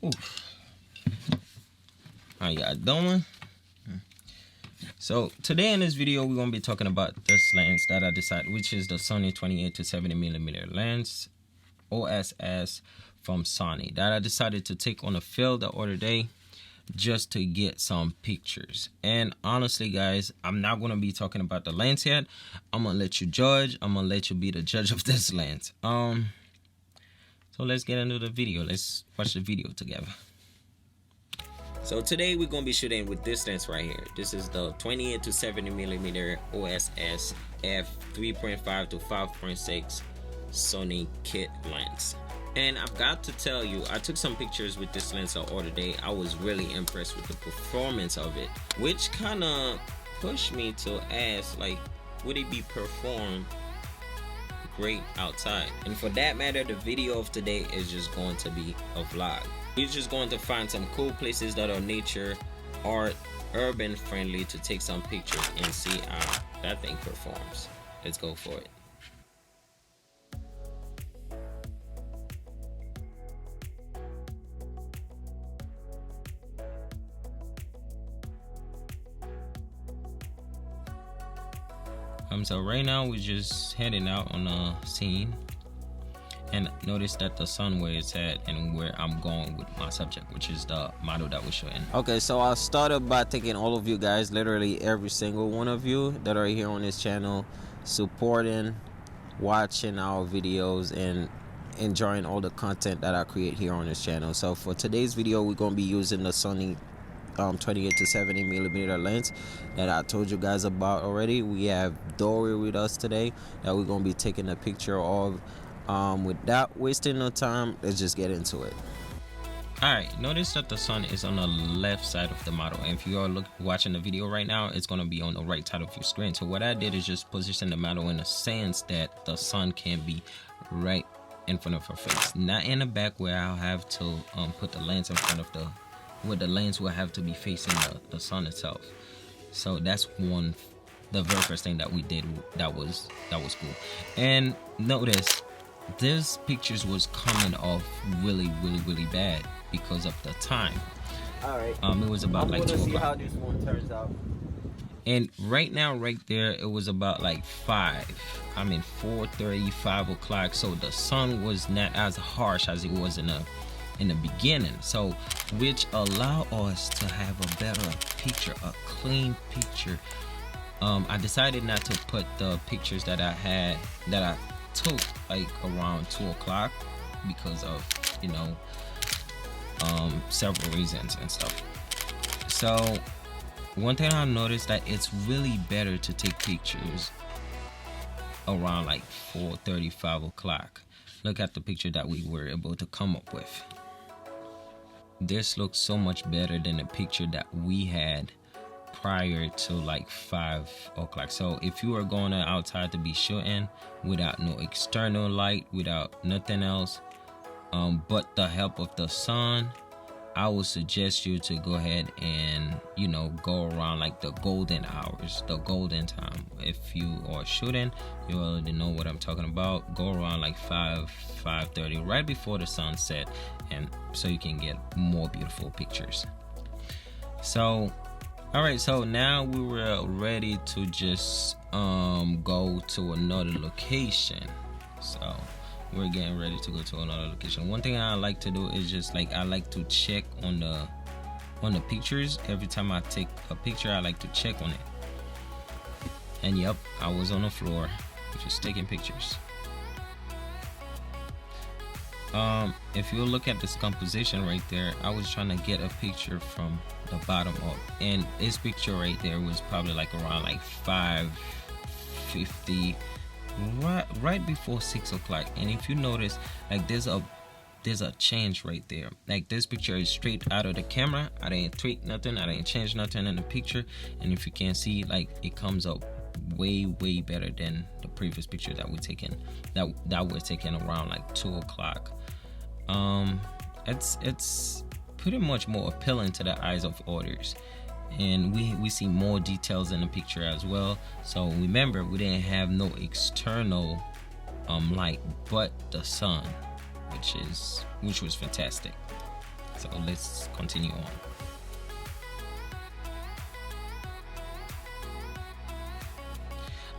Oof. How y'all doing? So today in this video we're gonna be talking about this lens that I decided, which is the Sony 28 to 70mm lens OSS from Sony, that I decided to take on a field the other day just to get some pictures. And honestly guys, I'm not gonna be talking about the lens yet. I'm gonna let you judge. I'm gonna let you be the judge of this lens. So let's get into the video. Let's watch the video together. So today we're gonna be shooting with this lens right here. This is the 28 to 70mm OSS f3.5-5.6 Sony kit lens. And I've got to tell you, I took some pictures with this lens the other day. I was really impressed with the performance of it, which kind of pushed me to ask, like, would it be performed great outside? And for that matter, the video of today is just going to be a vlog. We're just going to find some cool places that are nature, art, urban friendly to take some pictures and see how that thing performs. Let's go for it. So right now we're just heading out on a scene, and notice that the sun where it's at and where I'm going with my subject, which is the model that we're showing. Okay, so I'll start up by thanking all of you guys, literally every single one of you that are here on this channel, supporting, watching our videos, and enjoying all the content that I create here on this channel. So for today's video, we're going to be using the Sony 28 to 70mm lens that I told you guys about already. We have Dory with us today that we're going to be taking a picture of. Without wasting no time, let's just get into it. Alright, notice that the sun is on the left side of the model, and if you are watching the video right now, it's going to be on the right side of your screen. So what I did is just position the model in a sense that the sun can be right in front of her face, not in the back where I'll have to put the lens in front of where the lens will have to be facing the sun itself. So that's the very first thing that we did that was cool. And notice this pictures was coming off really bad because of the time. All right, it was about like 2 o'clock. See how this one turns out. And right now, right there, it was about like 4:30, 5 o'clock. So the sun was not as harsh as it was in the beginning, so which allow us to have a better picture, a clean picture. I decided not to put the pictures that I took like around 2 o'clock because of, you know, several reasons and stuff. So one thing I noticed that it's really better to take pictures around like 4:30, 5 o'clock. Look at the picture that we were able to come up with. This looks so much better than the picture that we had prior to like 5 o'clock. So if you are going outside to be shooting without no external light, without nothing else but the help of the sun, I would suggest you to go ahead and, you know, go around like the golden hours, the golden time. If you are shooting, you already know what I'm talking about. Go around like 5:30, right before the sunset, and so you can get more beautiful pictures. So all right, so now we were ready to just go to another location. So we're getting ready to go to another location. One thing I like to do is just like, I like to check on the pictures. Every time I take a picture, I like to check on it. And yep, I was on the floor just taking pictures. If you look at this composition right there, I was trying to get a picture from the bottom up, and this picture right there was probably like around like 5:50, right before 6 o'clock. And if you notice, like there's a change right there. Like this picture is straight out of the camera. I didn't tweak nothing, I didn't change nothing in the picture, and if you can see, like it comes up way better than the previous picture that we're taking, that was taken around like 2 o'clock. It's pretty much more appealing to the eyes of others, and we see more details in the picture as well. So remember, we didn't have no external light but the sun, which was fantastic. So let's continue on.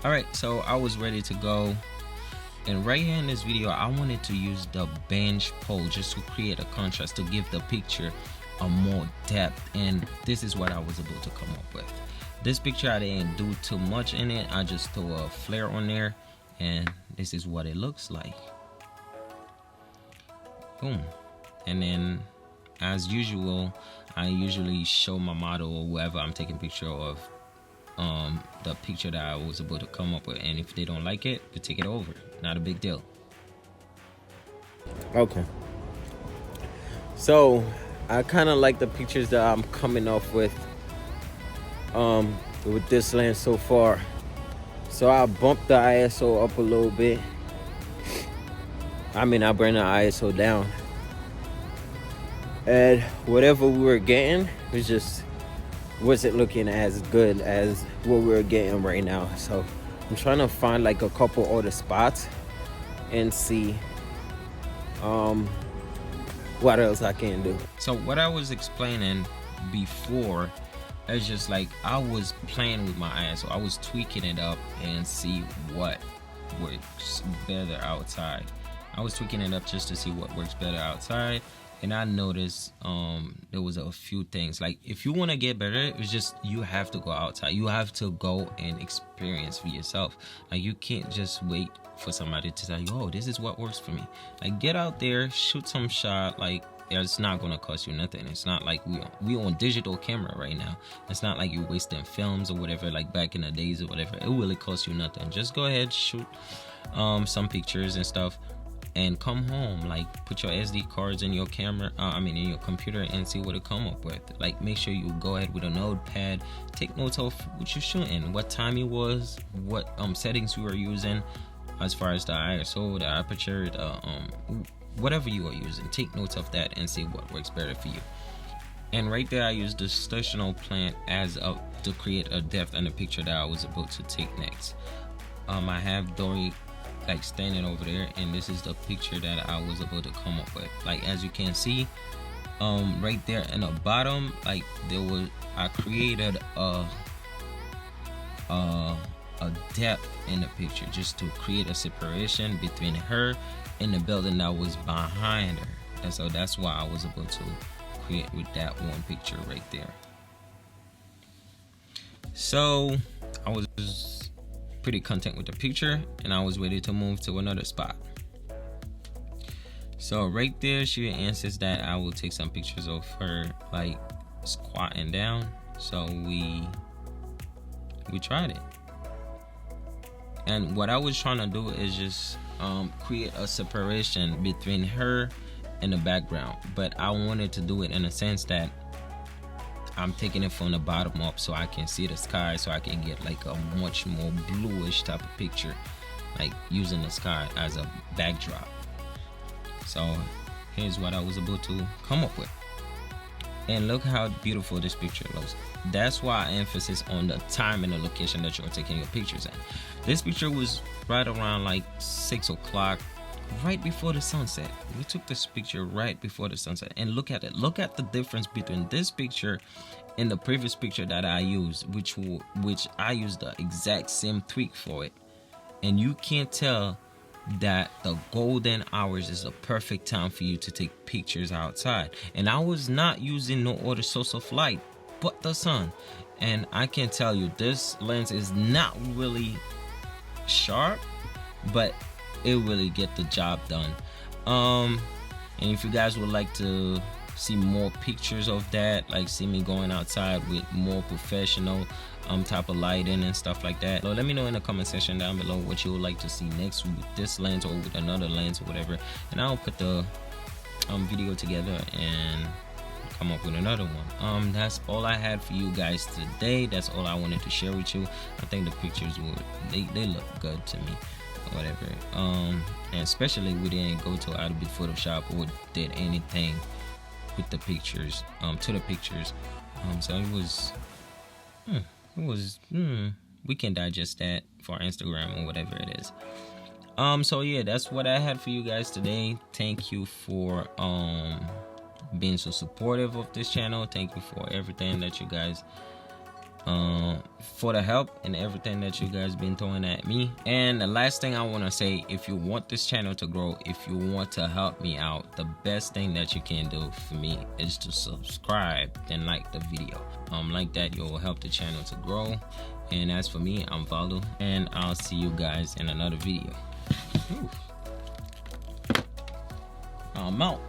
Alright, so I was ready to go, and right here in this video I wanted to use the bench pole just to create a contrast, to give the picture a more depth, and this is what I was able to come up with. This picture I didn't do too much in it, I just threw a flare on there, and this is what it looks like. Boom. And then as usual, I usually show my model or whoever I'm taking picture of the picture that I was able to come up with, and if they don't like it, we take it over. Not a big deal. Okay, so I kind of like the pictures that I'm coming off with this lens so far. So I bumped the ISO up a little bit. I mean, I bring the ISO down, and whatever we were getting wasn't looking as good as what we're getting right now. So I'm trying to find like a couple other spots and see what else I can do. So what I was explaining before is just like I was playing with my ISO. I was tweaking it up and see what works better outside. I was tweaking it up just to see what works better outside, and I noticed there was a few things. Like, if you want to get better, it's just you have to go outside. You have to go and experience for yourself. Like, you can't just wait for somebody to tell you, oh, this is what works for me. Like, get out there, shoot some shot. Like, it's not gonna cost you nothing. It's not like we on digital camera right now. It's not like you're wasting films or whatever, like back in the days or whatever. It really costs you nothing. Just go ahead, shoot some pictures and stuff, and come home. Like, put your SD cards in your camera, in your computer, and see what it come up with. Like, make sure you go ahead with a notepad, take notes of what you're shooting, what time it was, what settings you were using as far as the ISO, the aperture, the whatever you are using. Take notes of that and see what works better for you. And right there I used the stational plant to create a depth in the picture that I was about to take next. I have Dory like standing over there, and this is the picture that I was able to come up with. Like, as you can see, right there in the bottom, like I created a depth in the picture just to create a separation between her and the building that was behind her. And so that's why I was able to create with that one picture right there. So I was pretty content with the picture, and I was ready to move to another spot. So right there she insists that I will take some pictures of her like squatting down. So we tried it, and what I was trying to do is just create a separation between her and the background, but I wanted to do it in a sense that I'm taking it from the bottom up so I can see the sky, so I can get like a much more bluish type of picture, like using the sky as a backdrop. So here's what I was able to come up with, and look how beautiful this picture looks. That's why I emphasize on the time and the location that you're taking your pictures at. This picture was right around like 6 o'clock, right before the sunset. We took this picture right before the sunset, and look at it. Look at the difference between this picture and the previous picture that I used, which I used the exact same tweak for it, and you can't tell that the golden hours is the perfect time for you to take pictures outside. And I was not using no other source of light but the sun, and I can tell you this lens is not really sharp, but it really get the job done. And if you guys would like to see more pictures of that, like see me going outside with more professional type of lighting and stuff like that, so let me know in the comment section down below what you would like to see next with this lens or with another lens or whatever, and I'll put the video together and come up with another one. That's all I had for you guys today. That's all I wanted to share with you. I think the pictures they look good to me, whatever. And especially we didn't go to Adobe Photoshop or did anything with the pictures to the pictures. So it was we can digest that for Instagram or whatever it is. So yeah, that's what I had for you guys today. Thank you for being so supportive of this channel. Thank you for everything that you guys for the help and everything that you guys been throwing at me. And the last thing I want to say, if you want this channel to grow, if you want to help me out, the best thing that you can do for me is to subscribe and like the video. Like that, you'll help the channel to grow. And as for me, I'm Valdo, and I'll see you guys in another video. I'm out.